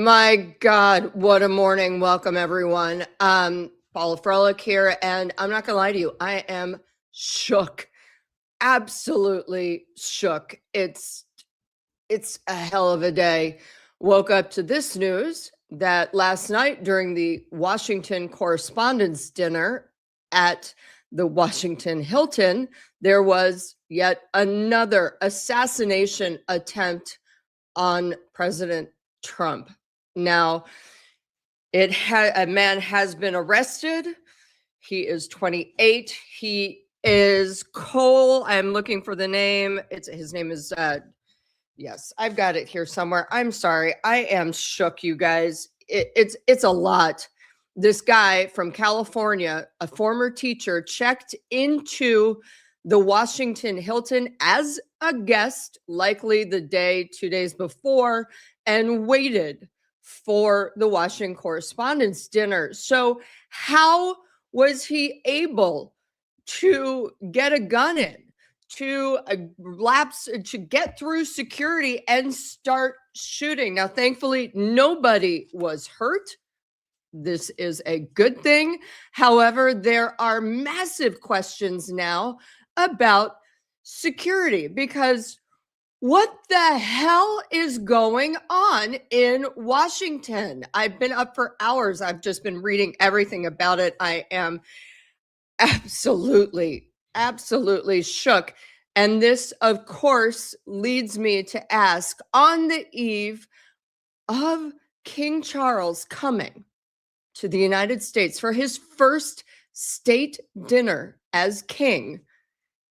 My God, what a morning. Welcome, everyone. Paula Froelich here, and I'm not going to lie to you. I am shook, absolutely shook. It's a hell of a day. Woke up to this news that last night during the Washington Correspondents' Dinner at the Washington Hilton, there was yet another assassination attempt on President Trump. Now, a man has been arrested. He is 28. He is Cole. I'm looking for the name. His name is yes, I've got it here somewhere. I'm sorry. I am shook, you guys. It's a lot. This guy from California, a former teacher, checked into the Washington Hilton as a guest, likely the day, 2 days before, and waited for the Washington Correspondents' Dinner. So how was he able to get a gun in, to get through security and start shooting? Now, thankfully, nobody was hurt. This is a good thing. However, there are massive questions now about security, because what the hell is going on in Washington? I've been up for hours. I've just been reading everything about it. I am absolutely shook. And this, of course, leads me to ask, on the eve of King Charles coming to the United States for his first state dinner as king,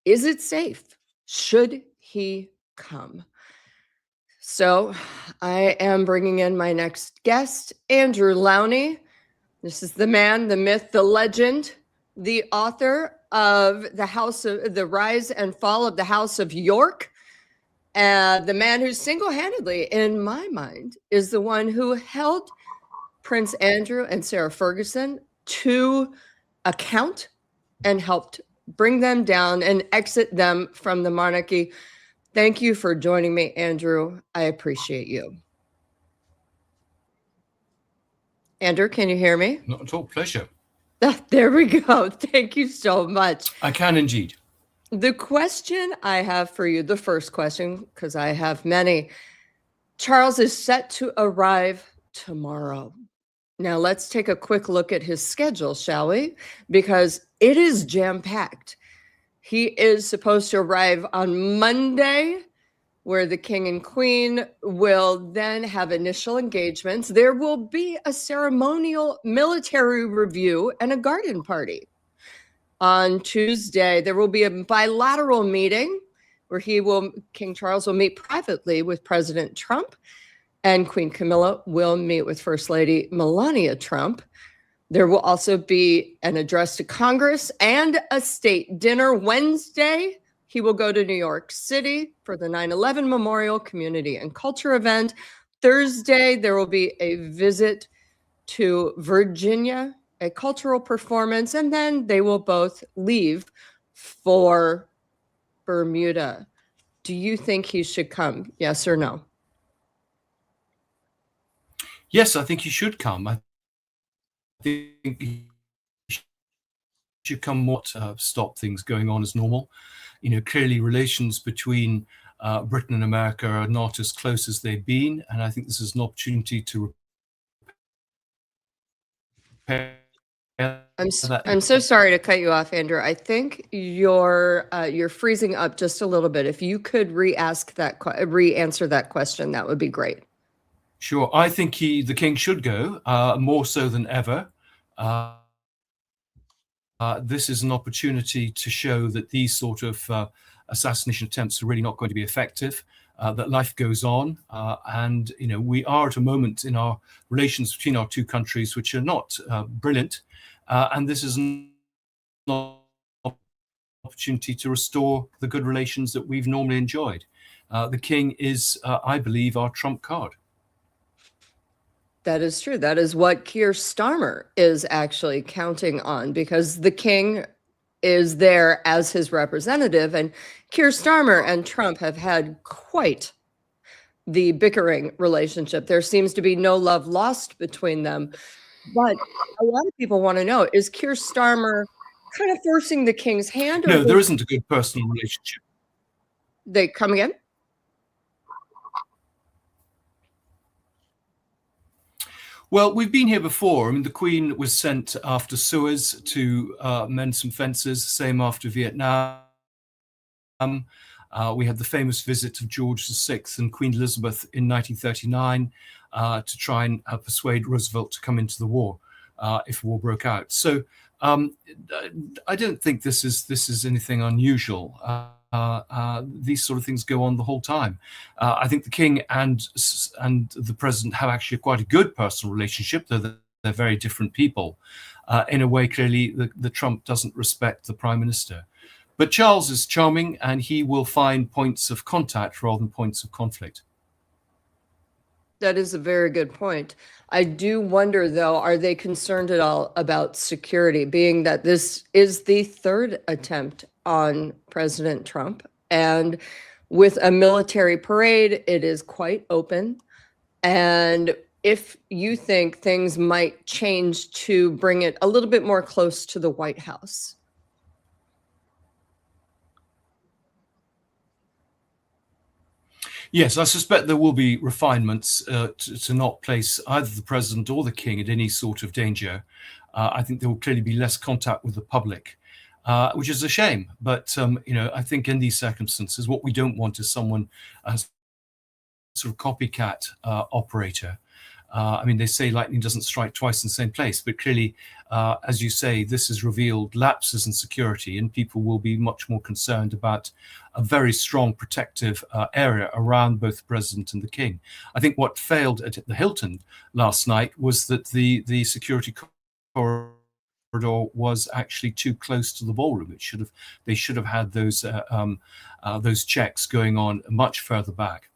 is it safe? Should he come? So I am bringing in my next guest, Andrew Lownie. This is the man, the myth, the legend, the author of The Rise and Fall of the House of York, the man who single-handedly, in my mind, is the one who held Prince Andrew and Sarah Ferguson to account and helped bring them down and exit them from the monarchy. Thank you for joining me, Andrew. I appreciate you. Andrew, can you hear me? Not at all. Pleasure. There we go. Thank you so much. I can indeed. The question I have for you, the first question, because I have many. Charles is set to arrive tomorrow. Now, let's take a quick look at his schedule, shall we? Because it is jam-packed. He is supposed to arrive on Monday, where the king and queen will then have initial engagements. There will be a ceremonial military review and a garden party. On Tuesday, there will be a bilateral meeting where King Charles will meet privately with President Trump, and Queen Camilla will meet with First Lady Melania Trump. There will also be an address to Congress and a state dinner. Wednesday, he will go to New York City for the 9/11 Memorial Community and Culture event. Thursday, there will be a visit to Virginia, a cultural performance, and then they will both leave for Bermuda. Do you think he should come? Yes or no? Yes, I think he should come. I think he should come more to stop things going on as normal. Clearly relations between Britain and America are not as close as they've been, and I think this is an opportunity to repair. I'm so sorry to cut you off, Andrew. I think you're freezing up just a little bit. If you could re-answer that question, that would be great. Sure. I think the king should go, more so than ever. This is an opportunity to show that these sort of assassination attempts are really not going to be effective, that life goes on. And, we are at a moment in our relations between our two countries which are not brilliant. And this is an opportunity to restore the good relations that we've normally enjoyed. The king is, I believe, our trump card. That is true. That is what Keir Starmer is actually counting on, because the king is there as his representative, and Keir Starmer and Trump have had quite the bickering relationship. There seems to be no love lost between them. But a lot of people want to know, is Keir Starmer kind of forcing the king's hand, or No, there isn't a good personal relationship. they come again? Well, we've been here before. I mean, the Queen was sent after Suez to mend some fences, same after Vietnam. We had the famous visit of George VI and Queen Elizabeth in 1939 to try and persuade Roosevelt to come into the war if war broke out. So I don't think this is anything unusual. These sort of things go on the whole time. I think the king and the president have actually quite a good personal relationship, though they're very different people. In a way, clearly, the Trump doesn't respect the prime minister. But Charles is charming, and he will find points of contact rather than points of conflict. That is a very good point. I do wonder, though, are they concerned at all about security, being that this is the third attempt on President Trump? And with a military parade, it is quite open. And if you think things might change to bring it a little bit more close to the White House. Yes, I suspect there will be refinements to not place either the president or the king at any sort of danger. I think there will clearly be less contact with the public, which is a shame. But I think in these circumstances, what we don't want is someone sort of copycat operator. I mean, they say lightning doesn't strike twice in the same place, but clearly, as you say, this has revealed lapses in security, and people will be much more concerned about a very strong protective area around both the president and the king. I think what failed at the Hilton last night was that the security corridor was actually too close to the ballroom. They should have had those checks going on much further back.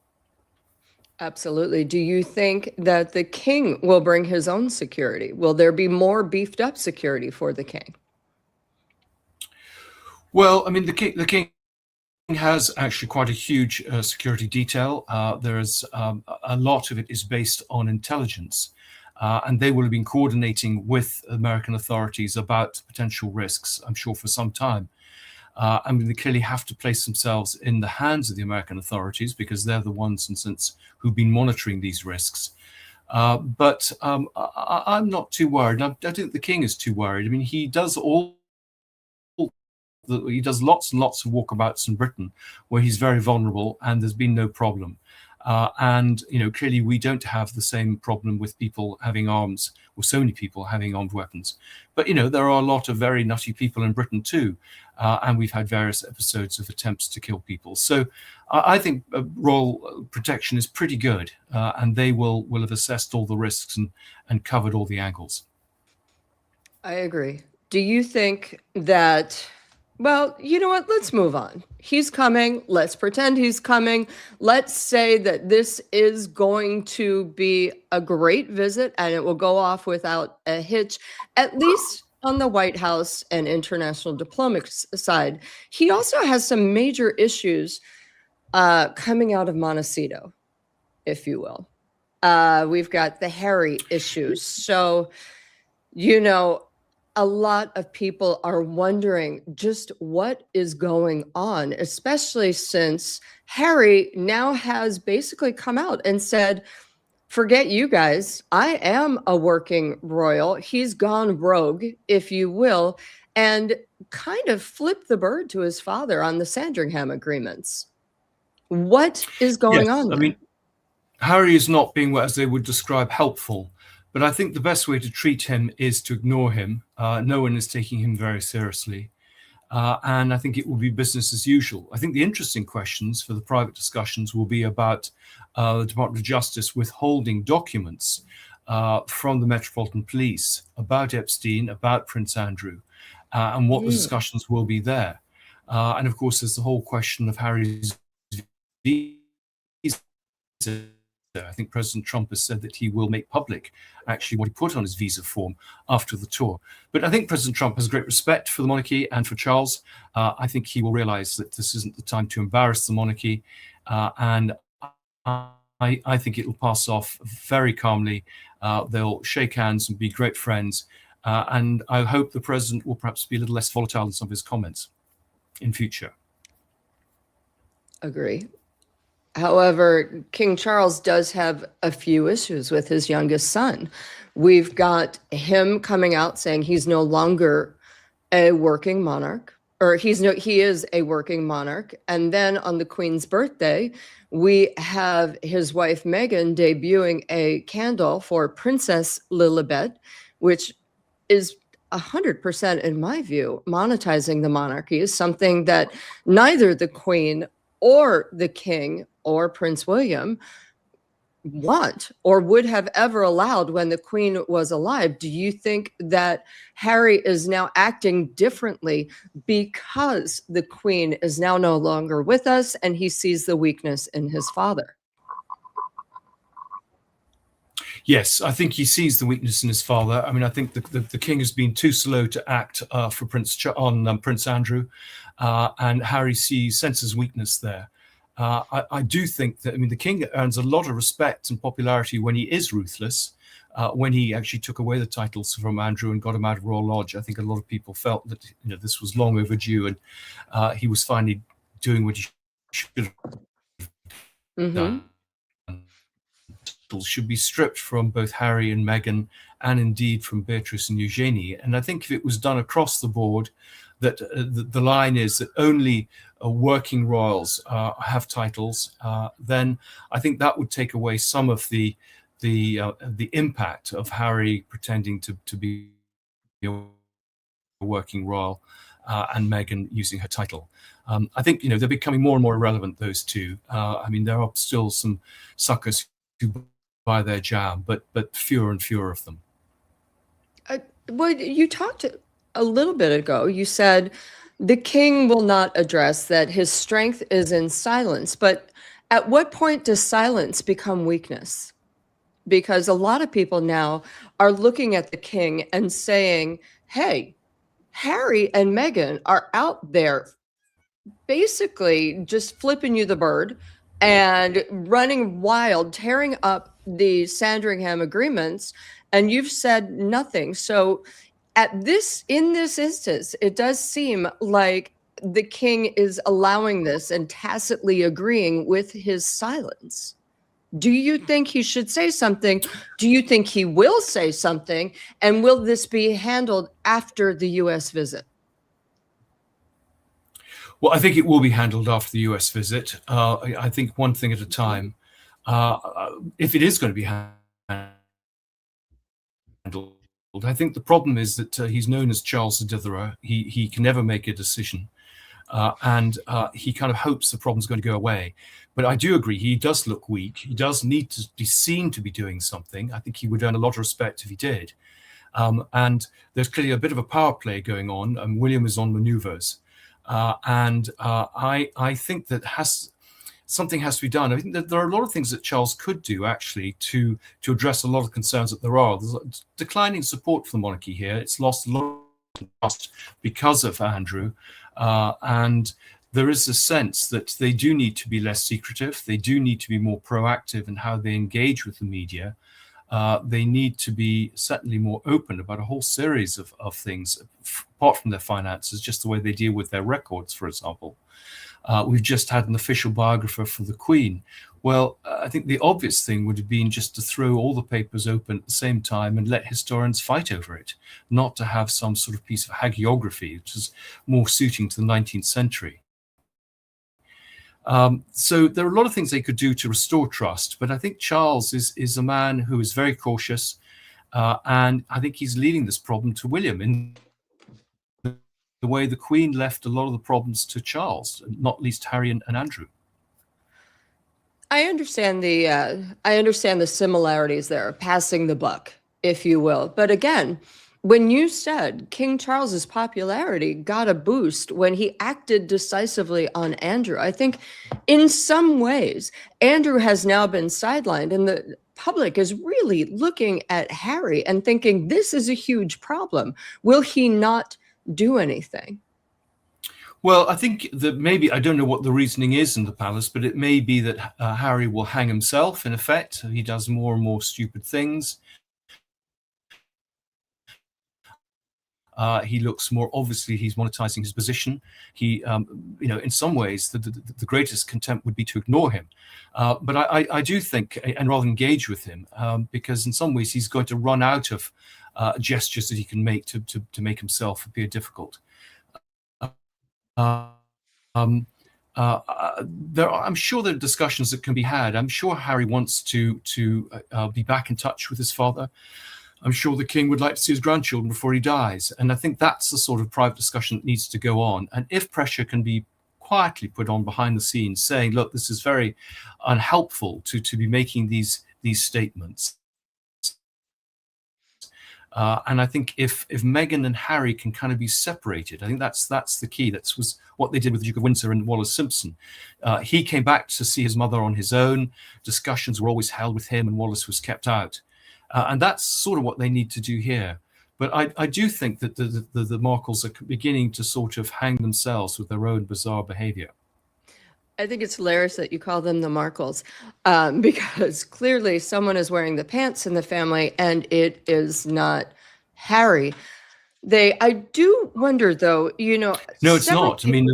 Absolutely. Do you think that the king will bring his own security? Will there be more beefed up security for the king? Well, I mean, the king has actually quite a huge security detail. There's a lot of it is based on intelligence, and they will have been coordinating with American authorities about potential risks, I'm sure, for some time. I mean, they clearly have to place themselves in the hands of the American authorities because they're the ones, in a sense, who've been monitoring these risks. But I'm not too worried. I don't think the king is too worried. I mean, he does lots and lots of walkabouts in Britain where he's very vulnerable, and there's been no problem. And clearly we don't have the same problem with people having arms, or so many people having armed weapons. But there are a lot of very nutty people in Britain too, and we've had various episodes of attempts to kill people. So I think royal protection is pretty good, and they will have assessed all the risks and covered all the angles. I agree. Do you think that? Well, you know what? Let's move on. He's coming. Let's pretend he's coming. Let's say that this is going to be a great visit and it will go off without a hitch, at least on the White House and international diplomacy side. He also has some major issues coming out of Montecito, if you will. We've got the Harry issues. So, a lot of people are wondering just what is going on, especially since Harry now has basically come out and said, forget you guys, I am a working royal. He's gone rogue, if you will, and kind of flipped the bird to his father on the Sandringham agreements. What is going on there? I mean, Harry is not being, as they would describe, helpful. But I think the best way to treat him is to ignore him. No one is taking him very seriously. And I think it will be business as usual. I think the interesting questions for the private discussions will be about the Department of Justice withholding documents from the Metropolitan Police about Epstein, about Prince Andrew, and what the discussions will be there. And of course, there's the whole question of Harry's visa. I think President Trump has said that he will make public actually what he put on his visa form after the tour. But I think President Trump has great respect for the monarchy and for Charles. I think he will realize that this isn't the time to embarrass the monarchy. And I think it will pass off very calmly. They'll shake hands and be great friends. And I hope the president will perhaps be a little less volatile in some of his comments in future. Agree. However, King Charles does have a few issues with his youngest son. We've got him coming out saying he's no longer a working monarch, or he is a working monarch. And then on the Queen's birthday, we have his wife Meghan debuting a candle for Princess Lilibet, which is 100%, in my view, monetizing the monarchy is something that neither the Queen or the King or Prince William want or would have ever allowed when the Queen was alive. Do you think that Harry is now acting differently because the Queen is now no longer with us and he sees the weakness in his father? Yes, I think he sees the weakness in his father. I mean, I think the king has been too slow to act for Prince Andrew, and Harry senses weakness there. I do think that, I mean, the king earns a lot of respect and popularity when he is ruthless. When he actually took away the titles from Andrew and got him out of Royal Lodge, I think a lot of people felt that this was long overdue, and he was finally doing what he should have done. Should be stripped from both Harry and Meghan, and indeed from Beatrice and Eugenie. And I think if it was done across the board, that the line is that only working royals have titles, then I think that would take away some of the impact of Harry pretending to be a working royal and Meghan using her title. I think they're becoming more and more irrelevant, those two. I mean, there are still some suckers who buy their jam, but fewer and fewer of them. Well, you talked a little bit ago. You said the king will not address that his strength is in silence. But at what point does silence become weakness? Because a lot of people now are looking at the king and saying, hey, Harry and Meghan are out there basically just flipping you the bird and running wild, tearing up the Sandringham agreements, and you've said nothing. So in this instance, it does seem like the king is allowing this and tacitly agreeing with his silence. Do you think he should say something? Do you think he will say something? And will this be handled after the US visit? Well, I think it will be handled after the US visit. I think one thing at a time. If it is going to be handled, I think the problem is that he's known as Charles the Ditherer. He can never make a decision, and he kind of hopes the problem's going to go away. But I do agree, he does look weak. He does need to be seen to be doing something. I think he would earn a lot of respect if he did. And there's clearly a bit of a power play going on, and William is on maneuvers. And I think that something has to be done. I think that there are a lot of things that Charles could do actually to address a lot of concerns that there are. There's declining support for the monarchy here. It's lost a lot of trust because of Andrew, and there is a sense that they do need to be less secretive. They do need to be more proactive in how they engage with the media. They need to be certainly more open about a whole series of things, apart from their finances, just the way they deal with their records, for example. We've just had an official biographer for the Queen. Well, I think the obvious thing would have been just to throw all the papers open at the same time and let historians fight over it, not to have some sort of piece of hagiography, which is more suiting to the 19th century. So there are a lot of things they could do to restore trust, but I think Charles is a man who is very cautious, and I think he's leaving this problem to William in the way the Queen left a lot of the problems to Charles, not least Harry and Andrew. I understand the similarities there, passing the buck, if you will. But again, when you said King Charles's popularity got a boost when he acted decisively on Andrew, I think in some ways Andrew has now been sidelined, and the public is really looking at Harry and thinking this is a huge problem. Will he not do anything? Well, I think that maybe, I don't know what the reasoning is in the palace, but it may be that Harry will hang himself, in effect. He does more and more stupid things. He looks more, obviously, he's monetizing his position. He, in some ways, the greatest contempt would be to ignore him. But I do think, and rather engage with him, because in some ways he's going to run out of gestures that he can make to make himself appear difficult. I'm sure there are discussions that can be had. I'm sure Harry wants to be back in touch with his father. I'm sure the king would like to see his grandchildren before he dies. And I think that's the sort of private discussion that needs to go on. And if pressure can be quietly put on behind the scenes, saying, look, this is very unhelpful to be making these statements. And I think if Meghan and Harry can kind of be separated, I think that's the key. That was what they did with the Duke of Windsor and Wallace Simpson. He came back to see his mother on his own. Discussions were always held with him, and Wallace was kept out. And that's sort of what they need to do here. But I do think that the Markles are beginning to sort of hang themselves with their own bizarre behavior. I think it's hilarious that you call them the Markles, because clearly someone is wearing the pants in the family, and it is not Harry. I do wonder, though, No, it's not. I mean,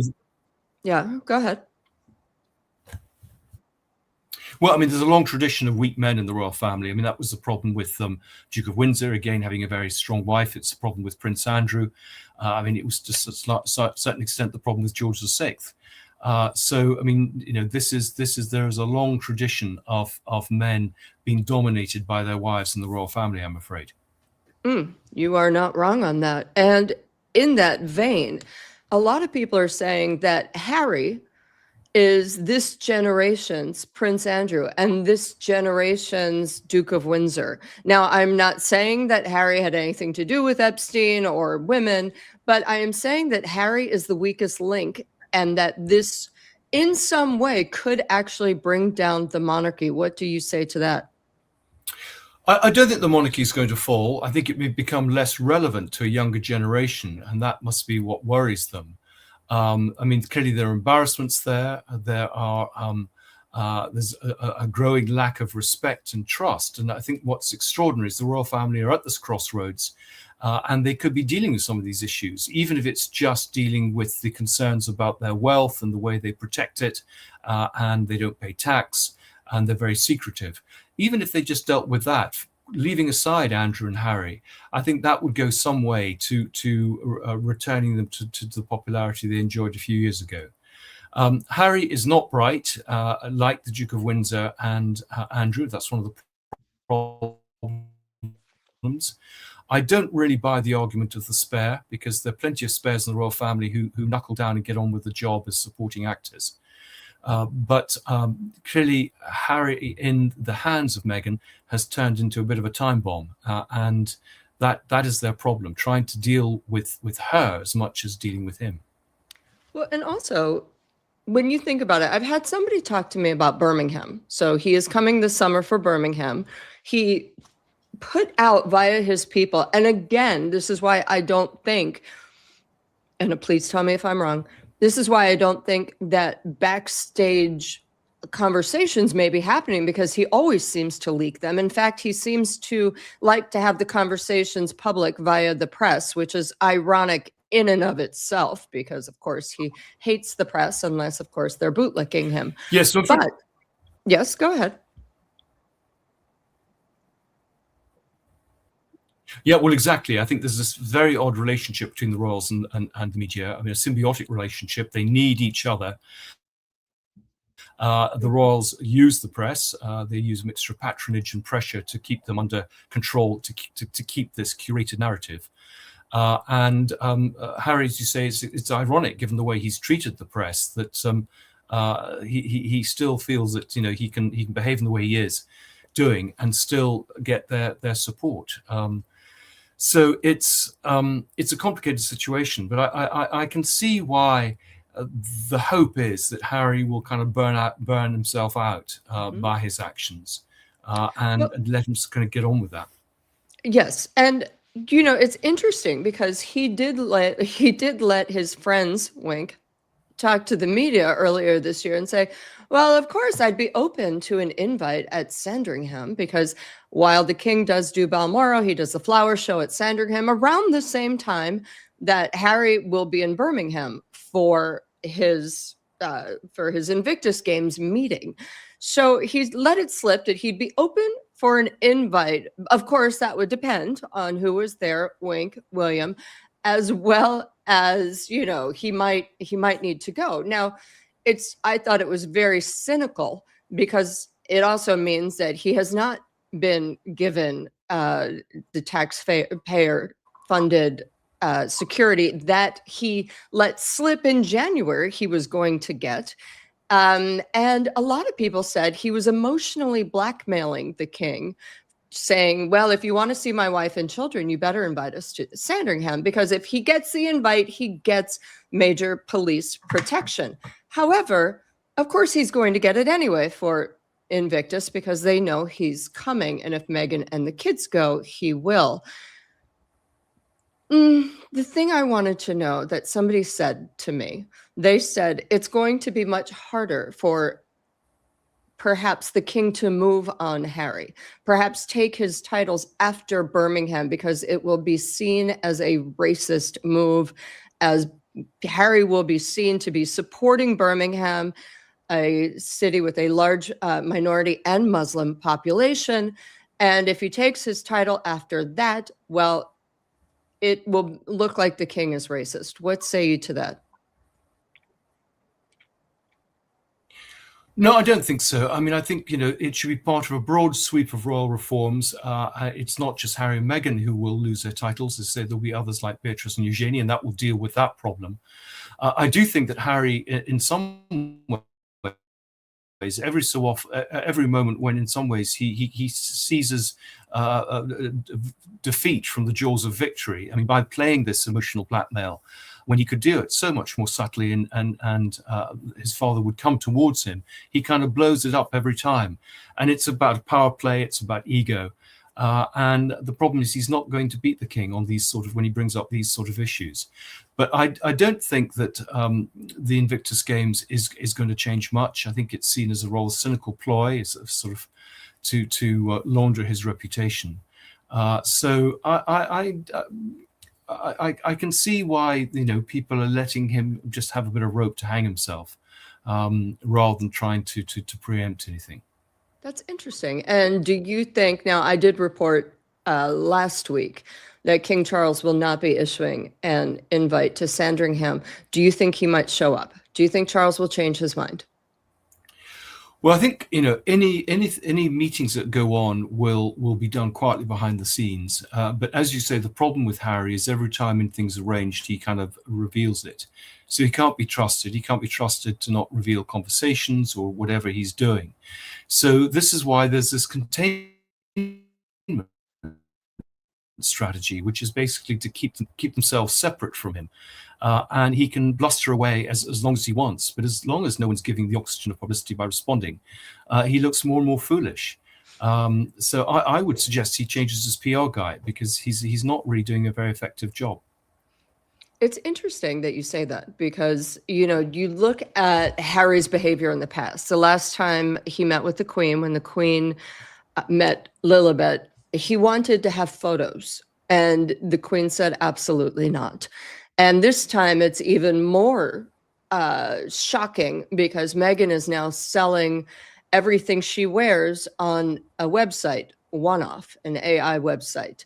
yeah, go ahead. Well, I mean, there's a long tradition of weak men in the royal family. I mean, that was the problem with Duke of Windsor, again, having a very strong wife. It's a problem with Prince Andrew. I mean, it was just to a certain extent the problem with George VI. So, I mean, there is a long tradition of men being dominated by their wives in the royal family, I'm afraid. You are not wrong on that. And in that vein, a lot of people are saying that Harry is this generation's Prince Andrew and this generation's Duke of Windsor. Now, I'm not saying that Harry had anything to do with Epstein or women, but I am saying that Harry is the weakest link, and that this, in some way, could actually bring down the monarchy. What do you say to that? I don't think the monarchy is going to fall. I think it may become less relevant to a younger generation, and that must be what worries them. I mean, clearly there are embarrassments there. There's a growing lack of respect and trust. And I think what's extraordinary is the royal family are at this crossroads, and they could be dealing with some of these issues, even if it's just dealing with the concerns about their wealth and the way they protect it, and they don't pay tax, and they're very secretive. Even if they just dealt with that, leaving aside Andrew and Harry, I think that would go some way to returning them to the popularity they enjoyed a few years ago. Harry is not bright, like the Duke of Windsor and Andrew. That's one of the problems. I don't really buy the argument of the spare, because there are plenty of spares in the royal family who knuckle down and get on with the job as supporting actors. But clearly, Harry, in the hands of Meghan, has turned into a bit of a time bomb, and that is their problem, trying to deal with her as much as dealing with him. Well, and also, when you think about it, I've had somebody talk to me about Birmingham. So he is coming this summer for Birmingham. He put out via his people, and again, this is why I don't think, and please tell me if I'm wrong, this is why I don't think that backstage conversations may be happening, because he always seems to leak them. In fact, he seems to like to have the conversations public via the press, which is ironic in and of itself, because, of course, he hates the press unless, of course, they're bootlicking him. Yes, but yes, go ahead. Yeah, well, exactly. I think there's this very odd relationship between the royals and the media. I mean, a symbiotic relationship. They need each other. The royals use the press. They use a mixture of patronage and pressure to keep them under control, to keep this curated narrative. And Harry, as you say, it's ironic, given the way he's treated the press, that he still feels that he can behave in the way he is doing and still get their support. So it's a complicated situation, but I can see why the hope is that Harry will kind of burn himself out by his actions, and let him kind of get on with that. Yes, and it's interesting, because he did let his friends, wink, talk to the media earlier this year and say, well, of course, I'd be open to an invite at Sandringham, because while the king does do Balmoral, he does the flower show at Sandringham around the same time that Harry will be in Birmingham for his Invictus Games meeting. So he let it slip that he'd be open for an invite. Of course, that would depend on who was there, wink, William, as well as, you know, he might need to go. Now, I thought it was very cynical, because it also means that he has not been given the taxpayer funded security that he let slip in January he was going to get. And a lot of people said he was emotionally blackmailing the king, saying, well, if you want to see my wife and children, you better invite us to Sandringham, because if he gets the invite, he gets major police protection. However, of course, he's going to get it anyway for Invictus, because they know he's coming. And if Meghan and the kids go, he will. The thing I wanted to know that somebody said to me, they said it's going to be much harder for perhaps the king to move on Harry, perhaps take his titles after Birmingham, because it will be seen as a racist move, as Harry will be seen to be supporting Birmingham, a city with a large minority and Muslim population. And if he takes his title after that, well, it will look like the king is racist. What say you to that? No, I don't think so. I mean, I think, you know, it should be part of a broad sweep of royal reforms. It's not just Harry and Meghan who will lose their titles. As I say, there'll be others like Beatrice and Eugenie, and that will deal with that problem. I do think that Harry, in some ways, every so often, every moment when in some ways he seizes defeat from the jaws of victory. I mean, by playing this emotional blackmail, when he could do it so much more subtly, and his father would come towards him, he kind of blows it up every time. And it's about power play, it's about ego. And the problem is he's not going to beat the king on these sort of, when he brings up these sort of issues. But I don't think that the Invictus Games is going to change much. I think it's seen as a rather cynical ploy, as a sort of to launder his reputation. So I can see why, you know, people are letting him just have a bit of rope to hang himself, rather than trying to preempt anything. That's interesting. And do you think, now I did report last week that King Charles will not be issuing an invite to Sandringham. Do you think he might show up? Do you think Charles will change his mind? Well, I think, you know, any meetings that go on will be done quietly behind the scenes. But as you say, the problem with Harry is every time anything's arranged, he kind of reveals it. So he can't be trusted. He can't be trusted to not reveal conversations or whatever he's doing. So this is why there's this containment strategy, which is basically to keep themselves separate from him. And he can bluster away as long as he wants, but as long as no one's giving the oxygen of publicity by responding, he looks more and more foolish. So I would suggest he changes his PR guy, because he's not really doing a very effective job. It's interesting that you say that, because, you know, you look at Harry's behavior in the past. The last time he met with the Queen, when the Queen met Lilibet, he wanted to have photos, and the Queen said absolutely not. And this time it's even more shocking, because Meghan is now selling everything she wears on a website, One-Off, an AI website,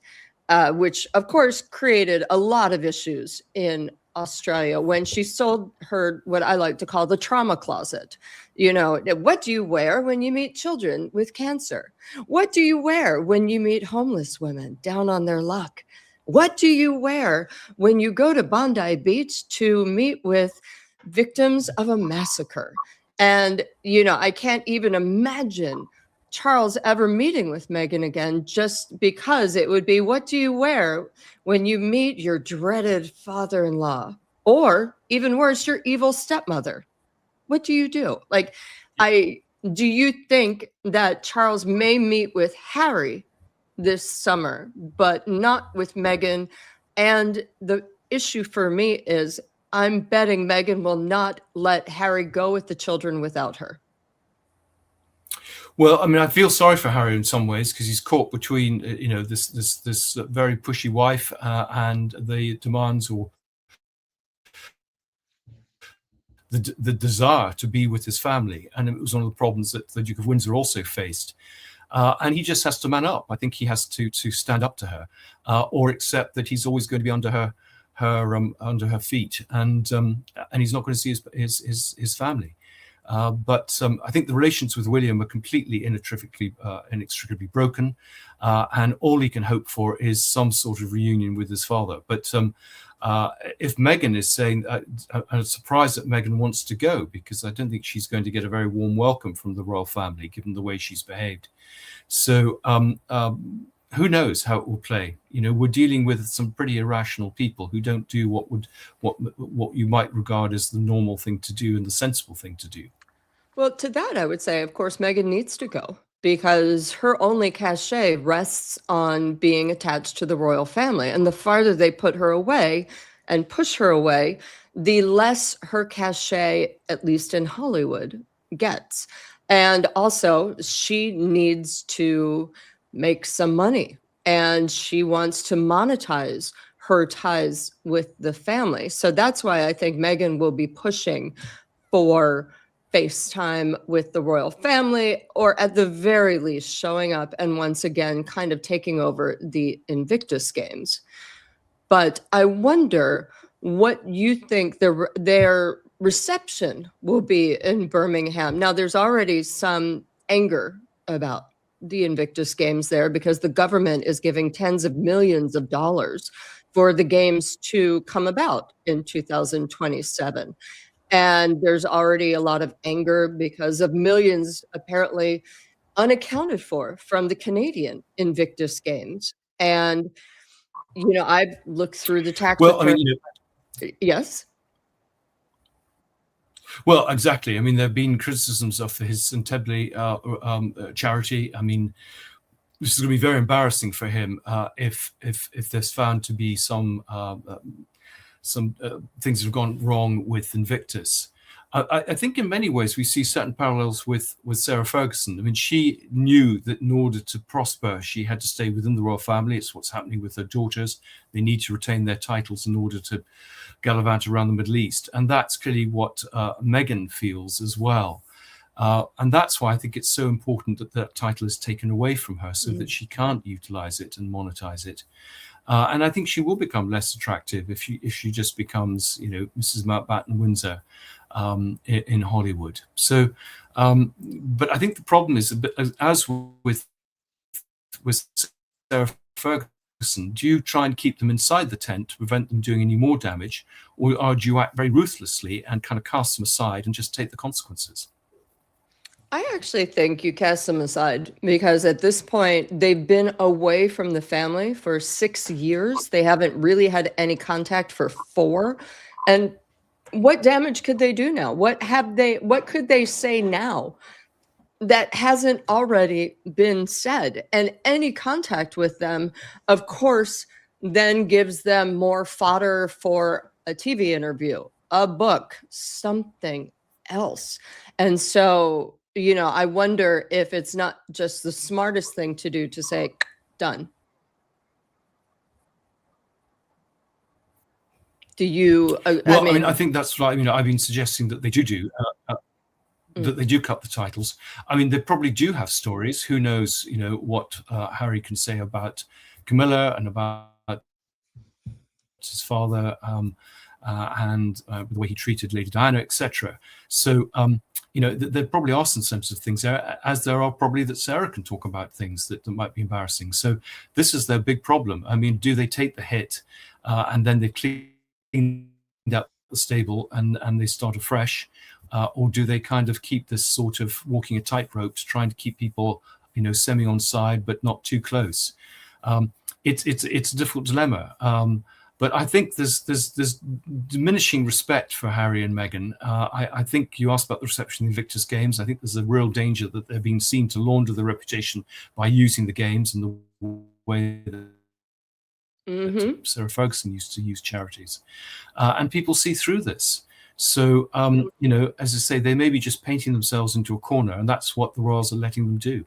which of course created a lot of issues in Australia when she sold her, what I like to call the trauma closet. You know, what do you wear when you meet children with cancer? What do you wear when you meet homeless women down on their luck? What do you wear when you go to Bondi Beach to meet with victims of a massacre? And, you know, I can't even imagine Charles ever meeting with Meghan again, just because it would be, what do you wear when you meet your dreaded father-in-law? Or even worse, your evil stepmother? What do you do? Like, do you think that Charles may meet with Harry this summer, but not with Meghan? And the issue for me is, I'm betting Meghan will not let Harry go with the children without her. Well, I mean, I feel sorry for Harry in some ways because he's caught between, this very pushy wife and the demands or the desire to be with his family, and it was one of the problems that the Duke of Windsor also faced. And he just has to man up. I think he has to stand up to her, or accept that he's always going to be under her feet, and he's not going to see his family. But I think the relations with William are completely inextricably broken, and all he can hope for is some sort of reunion with his father. But if Meghan is saying, I'm surprised that Meghan wants to go, because I don't think she's going to get a very warm welcome from the royal family, given the way she's behaved. So who knows how it will play? We're dealing with some pretty irrational people who don't do what you might regard as the normal thing to do and the sensible thing to do. Well, to that, I would say, of course, Meghan needs to go because her only cachet rests on being attached to the royal family. And the farther they put her away and push her away, the less her cachet, at least in Hollywood, gets. And also, she needs to make some money, and she wants to monetize her ties with the family. So that's why I think Meghan will be pushing for FaceTime with the royal family, or at the very least showing up and once again kind of taking over the Invictus Games. But I wonder what you think their reception will be in Birmingham. Now, there's already some anger about the Invictus Games there because the government is giving tens of millions of dollars for the games to come about in 2027. And there's already a lot of anger because of millions apparently unaccounted for from the Canadian Invictus Games. And, I've looked through the tax Well, return. I mean, Yes. Well, exactly. I mean, there have been criticisms of his Centebly charity. I mean, this is going to be very embarrassing for him if there's found to be some things that have gone wrong with Invictus. I think in many ways we see certain parallels with Sarah Ferguson. I mean, she knew that in order to prosper, she had to stay within the royal family. It's what's happening with her daughters. They need to retain their titles in order to gallivant around the Middle East. And that's clearly what Meghan feels as well. And that's why I think it's so important that that title is taken away from her so that she can't utilize it and monetize it. And I think she will become less attractive if she just becomes, Mrs. Mountbatten Windsor in Hollywood. So, but I think the problem is, as with Sarah Ferguson, do you try and keep them inside the tent to prevent them doing any more damage, or do you act very ruthlessly and kind of cast them aside and just take the consequences? I actually think you cast them aside because at this point, they've been away from the family for 6 years. They haven't really had any contact for 4. And what damage could they do now? What could they say now that hasn't already been said? And any contact with them, of course, then gives them more fodder for a TV interview, a book, something else. And so, I wonder if it's not just the smartest thing to do to say, done. Do you? Well, I mean, I think that's right. I've been suggesting that they do that they do cut the titles. I mean, they probably do have stories. Who knows? What Harry can say about Camilla and about his father, and the way he treated Lady Diana, etc. So, there probably are some sensitive things there, as there are probably that Sarah can talk about things that might be embarrassing. So, this is their big problem. I mean, do they take the hit and then they clean up the stable and they start afresh, or do they kind of keep this sort of walking a tightrope, trying to keep people, semi on side but not too close? It's a difficult dilemma. But I think there's diminishing respect for Harry and Meghan. I think you asked about the reception of the Invictus Games. I think there's a real danger that they're being seen to launder their reputation by using the games and the way that Mm-hmm. Sarah Ferguson used to use charities, and people see through this. So, you know, as I say, they may be just painting themselves into a corner, and that's what the royals are letting them do.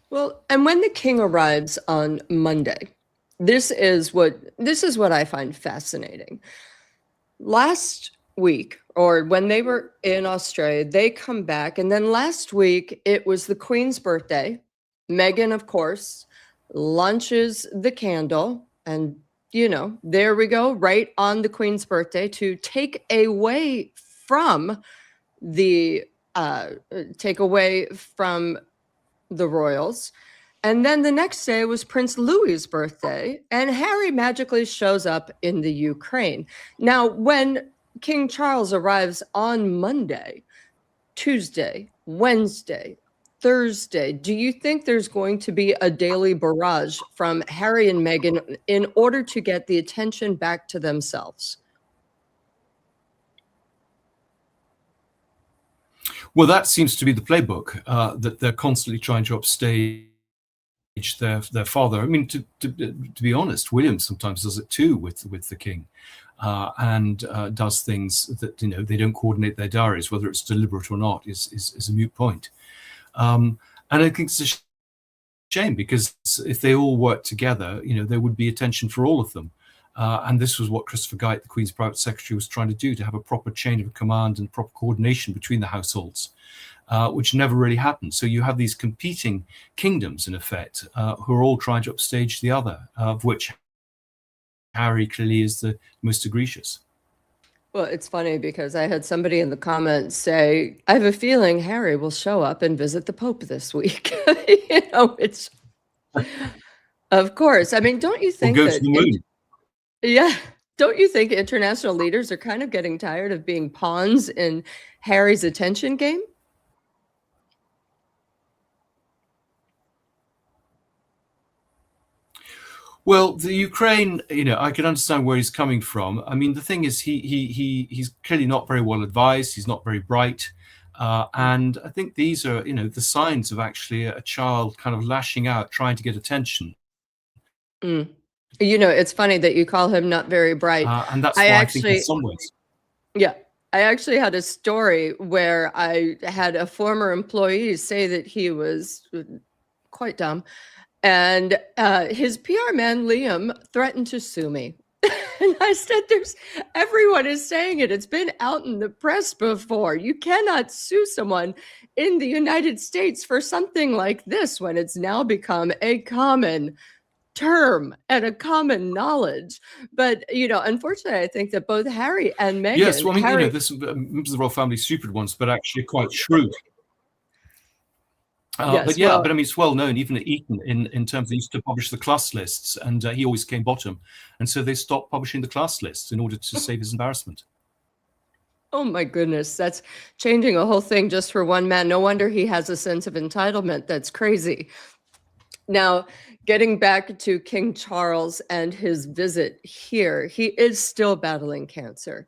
Well, and when the king arrives on Monday, this is what I find fascinating. Last week, or when they were in Australia, they come back, and then last week it was the Queen's birthday. Meghan, of course, launches the candle, and there we go, right on the Queen's birthday, to take away from the royals. And then the next day was Prince Louis's birthday, and Harry magically shows up in the Ukraine. Now, when King Charles arrives on Monday, Tuesday, Wednesday, Thursday, do you think there's going to be a daily barrage from Harry and Meghan in order to get the attention back to themselves? Well, that seems to be the playbook, that they're constantly trying to upstage their father. I mean, to be honest, William sometimes does it too with the king, and does things that they don't coordinate their diaries. Whether it's deliberate or not is a moot point. And I think it's a shame, because if they all worked together, there would be attention for all of them. And this was what Christopher Guyot, the Queen's private secretary, was trying to do, to have a proper chain of command and proper coordination between the households, which never really happened. So you have these competing kingdoms, in effect, who are all trying to upstage the other, of which Harry clearly is the most egregious. Well, it's funny because I had somebody in the comments say, I have a feeling Harry will show up and visit the Pope this week. It's, of course. I mean, don't you think Or go to the moon. Yeah. Don't you think international leaders are kind of getting tired of being pawns in Harry's attention game? Well, the Ukraine, I can understand where he's coming from. I mean, the thing is, he's clearly not very well advised. He's not very bright. And I think these are, the signs of actually a child kind of lashing out, trying to get attention. Mm. It's funny that you call him not very bright. And that's why I think in some ways. Yeah. I actually had a story where I had a former employee say that he was quite dumb. And his PR man, Liam, threatened to sue me. And I said, everyone is saying it. It's been out in the press before. You cannot sue someone in the United States for something like this when it's now become a common term and a common knowledge. But, unfortunately, I think that both Harry and Meghan... Yes, well, I mean, this members of the royal family, stupid ones, but actually quite shrewd. Yes, but yeah, but I mean, it's well known, even at Eton, in terms, they used to publish the class lists, and he always came bottom. And so they stopped publishing the class lists in order to save his embarrassment. Oh my goodness, that's changing a whole thing just for one man. No wonder he has a sense of entitlement. That's crazy. Now, getting back to King Charles and his visit here, he is still battling cancer.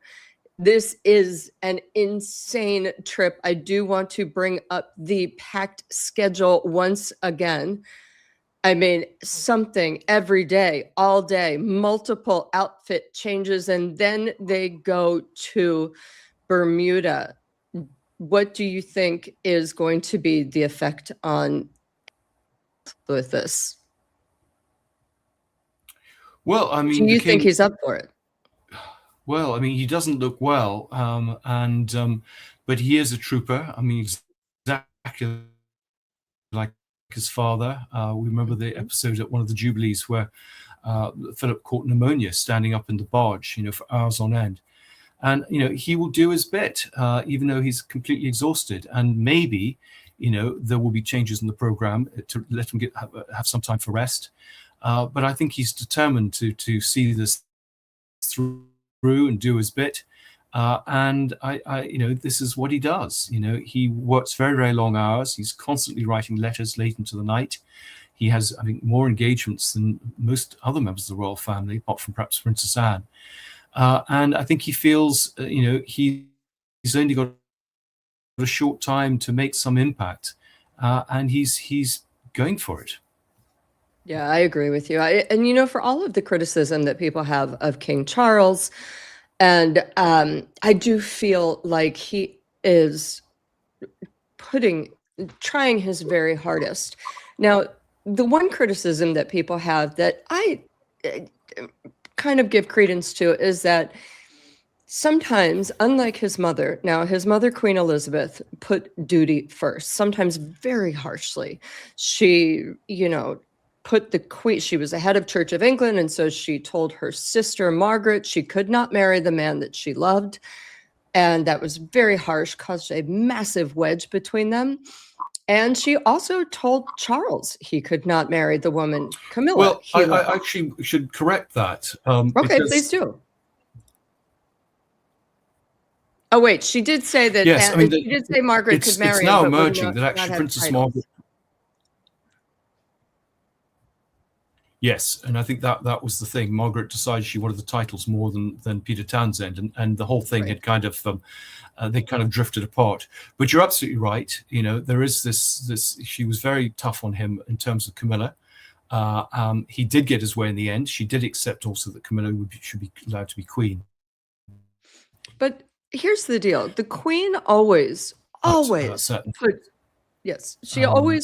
This is an insane trip. I do want to bring up the packed schedule once again. I mean, something every day, all day, multiple outfit changes, and then they go to Bermuda. What do you think is going to be the effect on with this? Well, I mean, do you think he's up for it? Well, I mean, he doesn't look well, but he is a trooper. I mean, exactly like his father. We remember the episode at one of the Jubilees where Philip caught pneumonia standing up in the barge, for hours on end. And, he will do his bit, even though he's completely exhausted. And maybe, there will be changes in the program to let him have some time for rest. But I think he's determined to see this through and do his bit. And this is what he does. He works very, very long hours. He's constantly writing letters late into the night. He has, I think, more engagements than most other members of the royal family, apart from perhaps Princess Anne. And I think he feels, he's only got a short time to make some impact, and he's going for it. Yeah, I agree with you. And for all of the criticism that people have of King Charles, and I do feel like he is trying his very hardest. Now, the one criticism that people have that I uh, kind of give credence to is that sometimes, unlike his mother, now his mother, Queen Elizabeth, put duty first, sometimes very harshly. She put the queen, she was the head of Church of England, and so she told her sister, Margaret, she could not marry the man that she loved. And that was very harsh, caused a massive wedge between them. And she also told Charles he could not marry the woman, Camilla. Well, I actually should correct that. Okay, please do. Oh, wait, she did say that. Yes, I mean, she did say Margaret could marry it's him, now but emerging that actually Princess Margaret. Yes, and I think that was the thing. Margaret decided she wanted the titles more than Peter Townsend, and the whole thing had kind of they kind of drifted apart. But you're absolutely right. There is this. She was very tough on him in terms of Camilla. He did get his way in the end. She did accept also that Camilla should be allowed to be queen. But here's the deal: the Queen always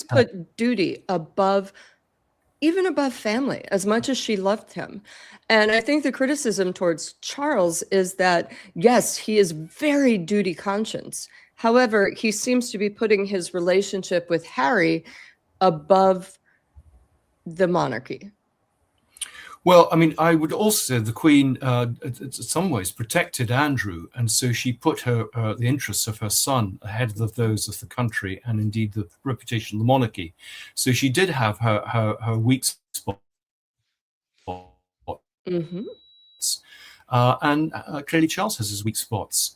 put duty even above family, as much as she loved him. And I think the criticism towards Charles is that, yes, he is very duty conscious. However, he seems to be putting his relationship with Harry above the monarchy. Well, I mean, I would also say the Queen, in some ways, protected Andrew, and so she put the interests of her son ahead of those of the country, and indeed the reputation of the monarchy. So she did have her weak spot, Mm-hmm. And clearly Charles has his weak spots.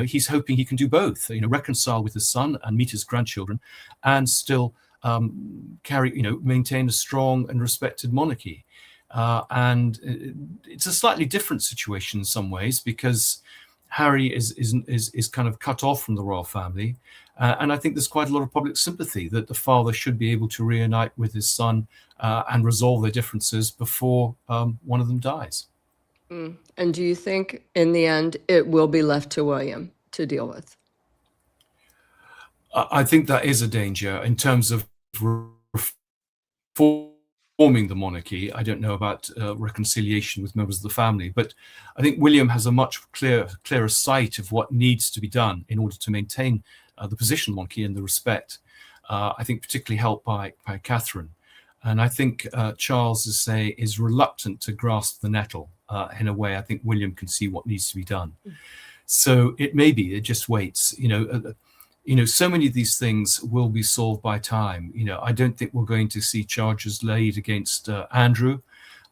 He's hoping he can do both. Reconcile with his son and meet his grandchildren, and still maintain a strong and respected monarchy. And it's a slightly different situation in some ways, because Harry is kind of cut off from the royal family, and I think there's quite a lot of public sympathy that the father should be able to reunite with his son and resolve their differences before one of them dies. And do you think in the end it will be left to William to deal with? I think that is a danger in terms of reforming the monarchy. I don't know about reconciliation with members of the family, but I think William has a much clearer sight of what needs to be done in order to maintain the position of the monarchy and the respect. I think particularly helped by Catherine. And I think Charles is reluctant to grasp the nettle in a way. I think William can see what needs to be done. So it just waits. So many of these things will be solved by time. I don't think we're going to see charges laid against Andrew,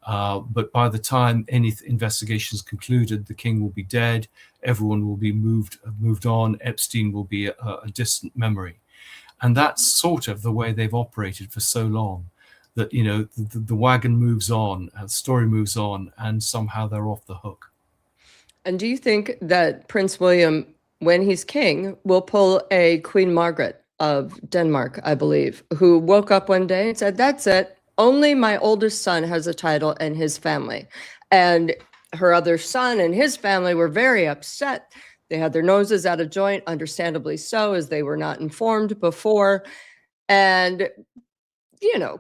but by the time any investigation is concluded, the king will be dead. Everyone will be moved on. Epstein will be a distant memory, and that's sort of the way they've operated for so long. That the wagon moves on, the story moves on, and somehow they're off the hook. And do you think that Prince William, when he's king, will pull a Queen Margaret of Denmark, I believe, who woke up one day and said, "That's it. Only my oldest son has a title in his family." And her other son and his family were very upset. They had their noses out of joint, understandably so, as they were not informed before. And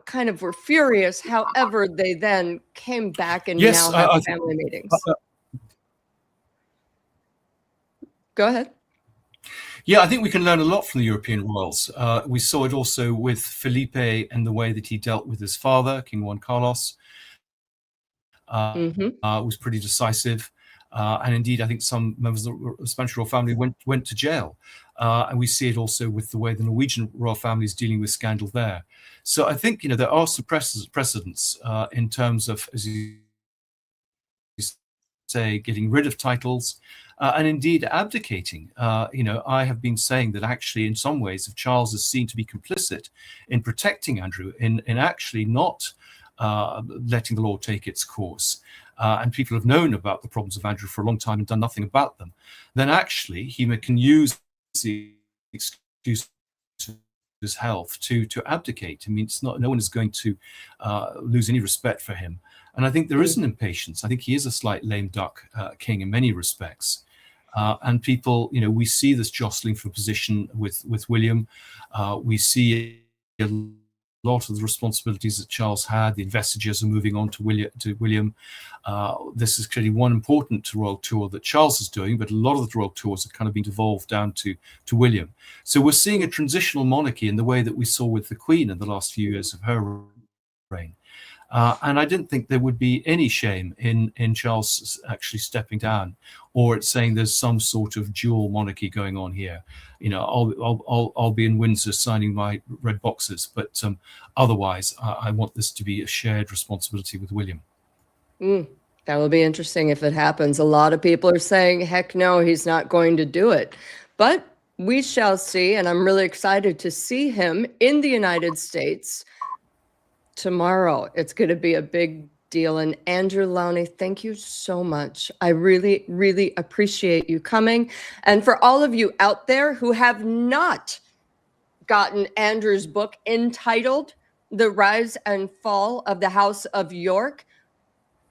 kind of were furious. However, they then came back and now have family meetings. Go ahead. Yeah, I think we can learn a lot from the European royals. We saw it also with Felipe and the way that he dealt with his father, King Juan Carlos. Was pretty decisive. And indeed, I think some members of the Spanish royal family went to jail. And we see it also with the way the Norwegian royal family is dealing with scandal there. So I think, there are some precedents in terms of, as you say, getting rid of titles and indeed abdicating. I have been saying that actually, in some ways, if Charles is seen to be complicit in protecting Andrew, in actually not letting the law take its course, and people have known about the problems of Andrew for a long time and done nothing about them, then actually he can use the excuse his health to abdicate. I mean, it's not, no one is going to lose any respect for him. And I think there is an impatience. I think he is a slight lame duck king in many respects. And people, you know, we see this jostling for position with William. We see a lot of the responsibilities that Charles had. The investitures are moving on to William. This is clearly one important royal tour that Charles is doing, but a lot of the royal tours are kind of being devolved down to William. So we're seeing a transitional monarchy in the way that we saw with the Queen in the last few years of her reign. And I didn't think there would be any shame in Charles actually stepping down, or it's saying there's some sort of dual monarchy going on here. You know, I'll be in Windsor signing my red boxes, but otherwise, I want this to be a shared responsibility with William. That will be interesting if it happens. A lot of people are saying, heck no, he's not going to do it. But we shall see, and I'm really excited to see him in the United States tomorrow. It's going to be a big deal. And Andrew Lownie, thank you so much. I really, really appreciate you coming. And for all of you out there who have not gotten Andrew's book entitled The Rise and Fall of the House of York,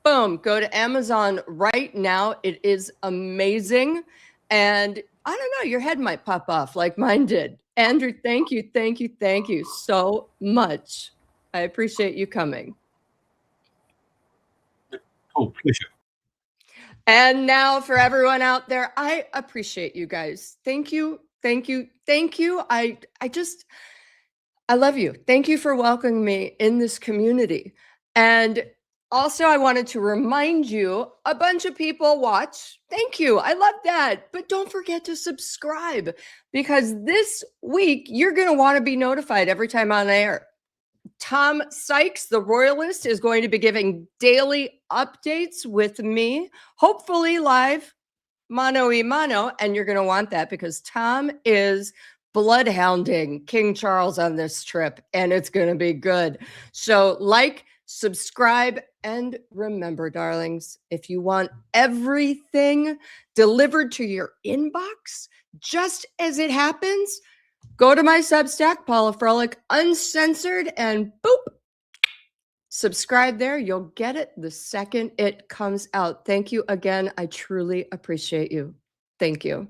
boom, go to Amazon right now. It is amazing. And I don't know, your head might pop off like mine did. Andrew, thank you, thank you, thank you so much. I appreciate you coming. Oh, pleasure. And now for everyone out there, I appreciate you guys. Thank you, thank you, thank you. I love you. Thank you for welcoming me in this community. And also, I wanted to remind you, a bunch of people watch. Thank you. I love that. But don't forget to subscribe, because this week you're going to want to be notified every time on air. Tom Sykes, the Royalist, is going to be giving daily updates with me, hopefully live, mano a mano, and you're going to want that because Tom is bloodhounding King Charles on this trip, and it's going to be good. So like, subscribe, and remember, darlings, if you want everything delivered to your inbox just as it happens, go to my Substack, Paula Froelich, uncensored, and boop, subscribe there. You'll get it the second it comes out. Thank you again. I truly appreciate you. Thank you.